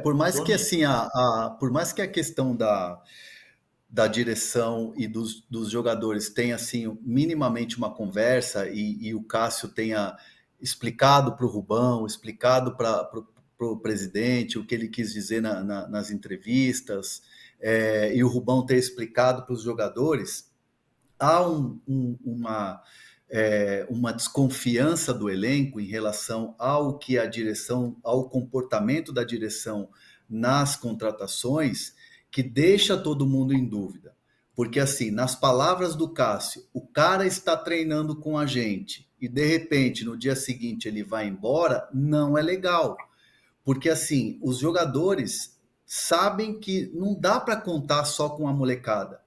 Por mais que Domingo. assim, por mais que a questão da direção e dos jogadores tenha assim minimamente uma conversa e o Cássio tenha explicado para o Rubão, explicado para o presidente o que ele quis dizer nas entrevistas, e o Rubão ter explicado para os jogadores, há uma desconfiança do elenco em relação ao que a direção, ao comportamento da direção nas contratações, que deixa todo mundo em dúvida. Porque, assim, nas palavras do Cássio, o cara está treinando com a gente e, de repente, no dia seguinte ele vai embora, não é legal. Porque, assim, os jogadores sabem que não dá para contar só com a molecada,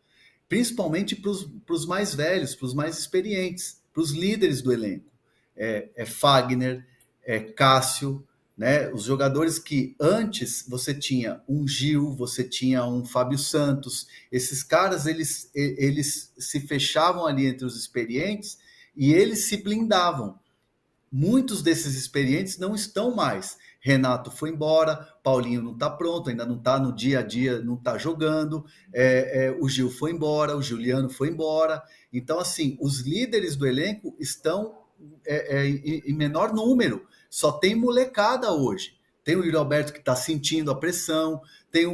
principalmente para os mais velhos, para os mais experientes, para os líderes do elenco. Fagner, Cássio, né? Os jogadores que antes você tinha um Gil, você tinha um Fábio Santos, esses caras eles se fechavam ali entre os experientes e eles se blindavam. Muitos desses experientes não estão mais. Renato foi embora, Paulinho não está pronto, ainda não está no dia a dia, não está jogando. O Gil foi embora, o Juliano foi embora. Então, assim, os líderes do elenco estão em menor número. Só tem molecada hoje. Tem o Yuri Alberto que está sentindo a pressão, tem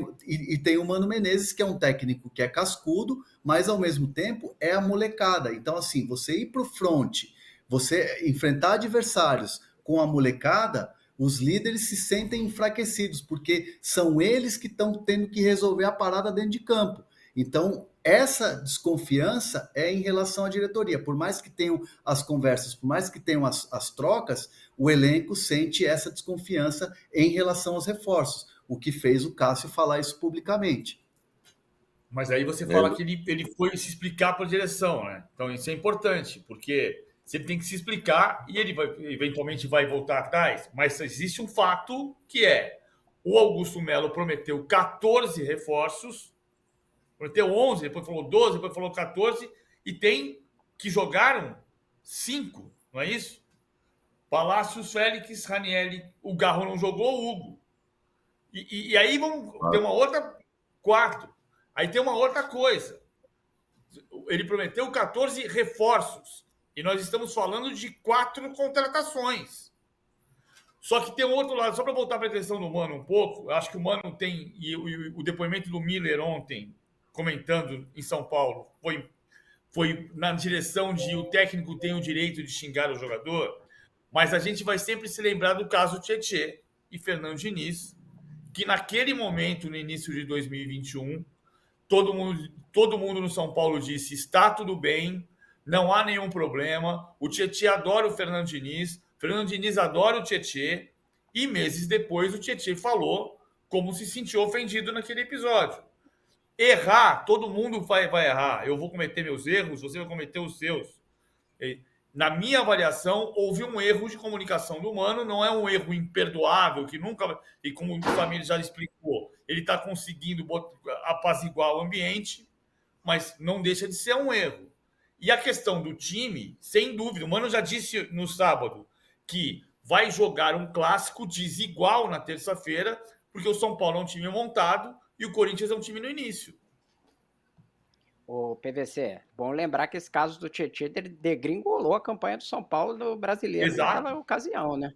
o Mano Menezes, que é um técnico que é cascudo, mas ao mesmo tempo é a molecada. Então, assim, você ir para o front, você enfrentar adversários com a molecada, os líderes se sentem enfraquecidos, porque são eles que estão tendo que resolver a parada dentro de campo. Então, essa desconfiança é em relação à diretoria. Por mais que tenham as conversas, por mais que tenham as trocas, o elenco sente essa desconfiança em relação aos reforços, o que fez o Cássio falar isso publicamente. Mas aí você É, fala que ele foi se explicar para a direção, né? Então isso é importante, porque você tem que se explicar e ele vai, eventualmente vai voltar atrás. Mas existe um fato que é: o Augusto Melo prometeu 14 reforços, prometeu 11, depois falou 12, depois falou 14, e tem que jogaram 5, não é isso? Palácios, Félix, Ranielli, o Garro não jogou, o Hugo. E aí vamos ter uma outra quarto. Aí tem uma outra coisa. Ele prometeu 14 reforços. E nós estamos falando de 4 contratações. Só que tem um outro lado, só para voltar para a questão do Mano um pouco, eu acho que o Mano tem, e o depoimento do Miller ontem, comentando em São Paulo, foi na direção de o técnico tem o direito de xingar o jogador, mas a gente vai sempre se lembrar do caso Tietê e Fernando Diniz, que naquele momento, no início de 2021, todo mundo no São Paulo disse: está tudo bem, não há nenhum problema. O Tietê adora o Fernando Diniz adora o Tietê, e meses depois o Tietê falou como se sentiu ofendido naquele episódio. Errar, todo mundo vai errar. Eu vou cometer meus erros, você vai cometer os seus. Na minha avaliação, houve um erro de comunicação do Mano, não é um erro imperdoável, que nunca. E como o Samir já explicou, ele está conseguindo apaziguar o ambiente, mas não deixa de ser um erro. E a questão do time, sem dúvida, o Mano já disse no sábado que vai jogar um clássico desigual na terça-feira, porque o São Paulo é um time montado e o Corinthians é um time no início. O PVC, bom lembrar que esse caso do Tietê degringolou a campanha do São Paulo no Brasileiro. Exato. Naquela ocasião, né?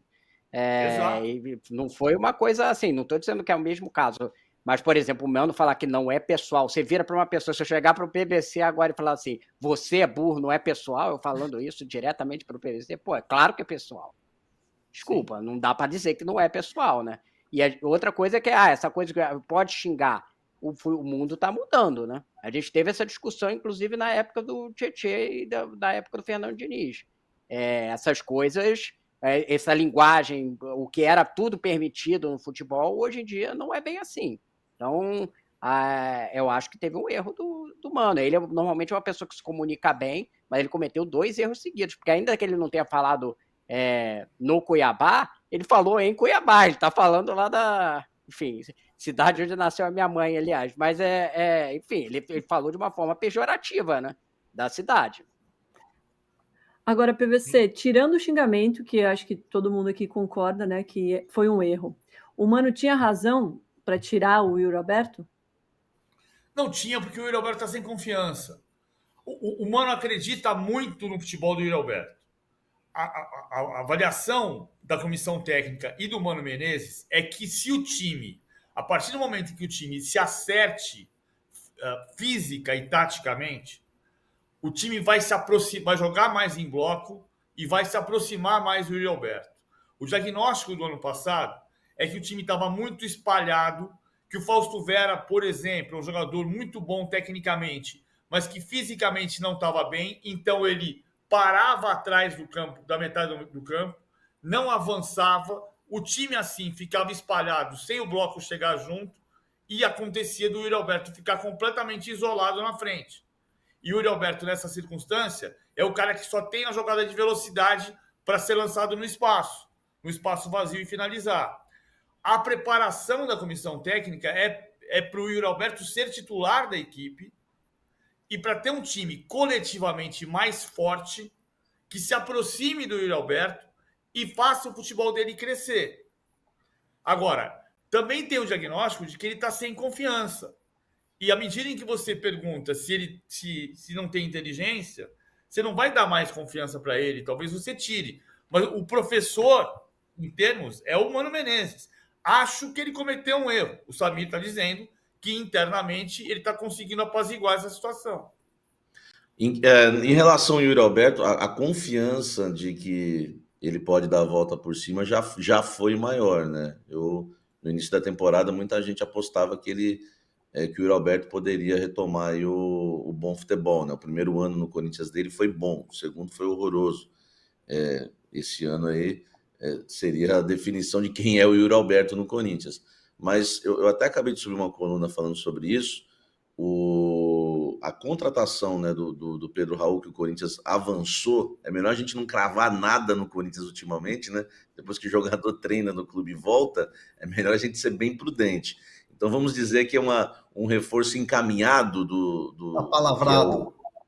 Exato. E não foi uma coisa assim, não estou dizendo que é o mesmo caso, mas, por exemplo, o Mano falar que não é pessoal, você vira para uma pessoa, se eu chegar para o PVC agora e falar assim, você é burro, não é pessoal, eu falando isso diretamente para o PVC, pô, é claro que é pessoal. Desculpa, sim, não dá para dizer que não é pessoal, né? E outra coisa é que, essa coisa que pode xingar, o mundo está mudando, né? A gente teve essa discussão, inclusive, na época do Tietê e da época do Fernando Diniz. Essas coisas, essa linguagem, o que era tudo permitido no futebol, hoje em dia não é bem assim. Então, eu acho que teve um erro do Mano. Ele normalmente é uma pessoa que se comunica bem, mas ele cometeu 2 erros seguidos, porque ainda que ele não tenha falado no Cuiabá, ele falou em Cuiabá, ele está falando lá da... Enfim, cidade onde nasceu a minha mãe, aliás. Mas, enfim, ele falou de uma forma pejorativa, né? Da cidade. Agora, PVC, tirando o xingamento, que acho que todo mundo aqui concorda, né? Que foi um erro. o Mano tinha razão para tirar o Yuri Alberto? Não tinha, porque o Yuri Alberto está sem confiança. O Mano acredita muito no futebol do Yuri Alberto. A avaliação da comissão técnica e do Mano Menezes é que se o time, a partir do momento em que o time se acerte física e taticamente, o time vai se aproximar, vai jogar mais em bloco e vai se aproximar mais do Yuri Alberto. O diagnóstico do ano passado é que o time estava muito espalhado, que o Fausto Vera, por exemplo, é um jogador muito bom tecnicamente, mas que fisicamente não estava bem, então ele parava atrás do campo, da metade do campo, não avançava, o time assim ficava espalhado, sem o bloco chegar junto, e acontecia do Yuri Alberto ficar completamente isolado na frente. E o Yuri Alberto, nessa circunstância, é o cara que só tem a jogada de velocidade para ser lançado no espaço vazio e finalizar. A preparação da comissão técnica é para o Yuri Alberto ser titular da equipe e para ter um time coletivamente mais forte que se aproxime do Yuri Alberto e faça o futebol dele crescer. Agora, também tem o diagnóstico de que ele está sem confiança. E à medida em que você pergunta se ele se não tem inteligência, você não vai dar mais confiança para ele, talvez você tire. Mas o professor, em termos, é o Mano Menezes. Acho que ele cometeu um erro. O Samir está dizendo que internamente ele está conseguindo apaziguar essa situação. Em relação ao Yuri Alberto, a confiança de que ele pode dar a volta por cima já foi maior, né? No início da temporada, muita gente apostava que o Yuri Alberto poderia retomar aí o bom futebol, né? O primeiro ano no Corinthians dele foi bom, o segundo foi horroroso. Esse ano aí seria a definição de quem é o Yuri Alberto no Corinthians. Mas eu até acabei de subir uma coluna falando sobre isso. A contratação, né, do Pedro Raul, que o Corinthians avançou, é melhor a gente não cravar nada no Corinthians ultimamente, né? Depois que o jogador treina no clube e volta, é melhor a gente ser bem prudente. Então vamos dizer que é um reforço encaminhado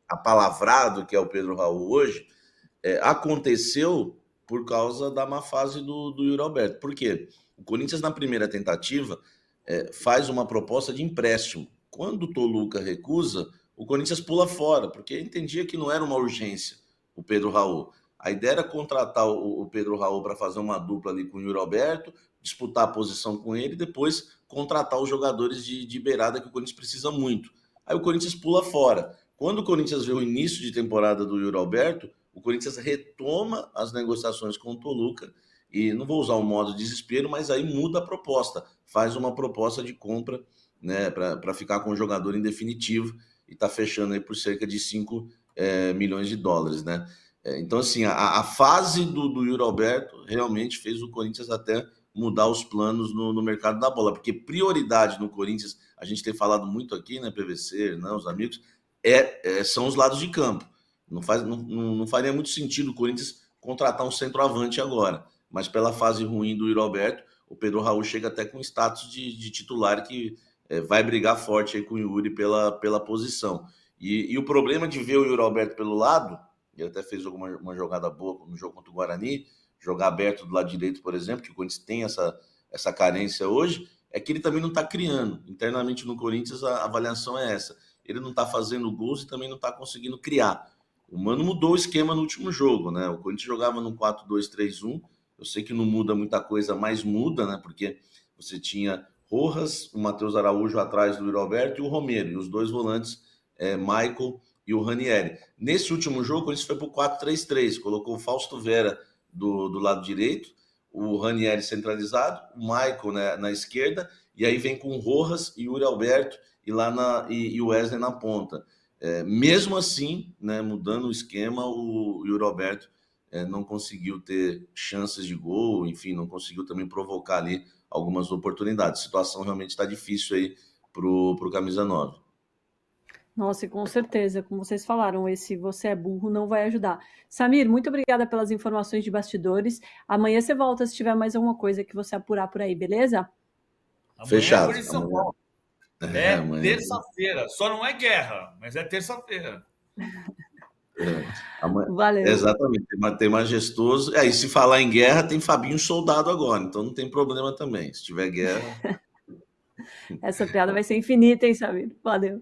apalavrado, que é o Pedro Raul hoje, aconteceu por causa da má fase do Yuri Alberto. Por quê? O Corinthians, na primeira tentativa, faz uma proposta de empréstimo. Quando o Toluca recusa, o Corinthians pula fora, porque entendia que não era uma urgência o Pedro Raul. A ideia era contratar o Pedro Raul para fazer uma dupla ali com o Yuri Alberto, disputar a posição com ele e depois contratar os jogadores de beirada que o Corinthians precisa muito. Aí o Corinthians pula fora. Quando o Corinthians vê o início de temporada do Yuri Alberto, o Corinthians retoma as negociações com o Toluca e não vou usar o modo desespero, mas aí muda a proposta, faz uma proposta de compra, né, para ficar com o jogador em definitivo e está fechando aí por cerca de 5 milhões de dólares, né? Então, assim, a fase do Yuri Alberto realmente fez o Corinthians até mudar os planos no mercado da bola, porque prioridade no Corinthians, a gente tem falado muito aqui, né, PVC, né, os amigos, são os lados de campo. Não faria muito sentido o Corinthians contratar um centroavante agora, mas pela fase ruim do Yuri Alberto, o Pedro Raul chega até com status de titular que vai brigar forte aí com o Yuri pela posição. E o problema de ver o Yuri Alberto pelo lado, ele até fez uma jogada boa no jogo contra o Guarani, jogar aberto do lado direito, por exemplo, que o Corinthians tem essa carência hoje, é que ele também não está criando. Internamente no Corinthians a avaliação é essa. Ele não está fazendo gols e também não está conseguindo criar. O Mano mudou o esquema no último jogo, né? O Corinthians jogava no 4-2-3-1. Eu sei que não muda muita coisa, mas muda, né? Porque você tinha Rojas, o Matheus Araújo atrás do Yuri Alberto e o Romero, e os dois volantes, Michael e o Ranieri. Nesse último jogo, o Corinthians foi para o 4-3-3, colocou o Fausto Vera do lado direito, o Ranieri centralizado, o Michael, né, na esquerda, e aí vem com o Rojas e o Yuri Alberto e o Wesley na ponta. Mesmo assim, né, mudando o esquema, o Yuri Alberto não conseguiu ter chances de gol, enfim, não conseguiu também provocar ali algumas oportunidades. A situação realmente está difícil aí pro Camisa 9. Nossa, e com certeza, como vocês falaram, esse você é burro não vai ajudar. Samir, muito obrigada pelas informações de bastidores. Amanhã você volta se tiver mais alguma coisa que você apurar por aí, beleza? Amanhã Fechado. É São Paulo. Terça-feira. Só não é guerra, mas é terça-feira. Valeu. Exatamente, tem Majestoso. Aí, se falar em guerra, tem Fabinho Soldado agora, então não tem problema também. Se tiver guerra. Essa piada vai ser infinita, hein, Samir? Valeu.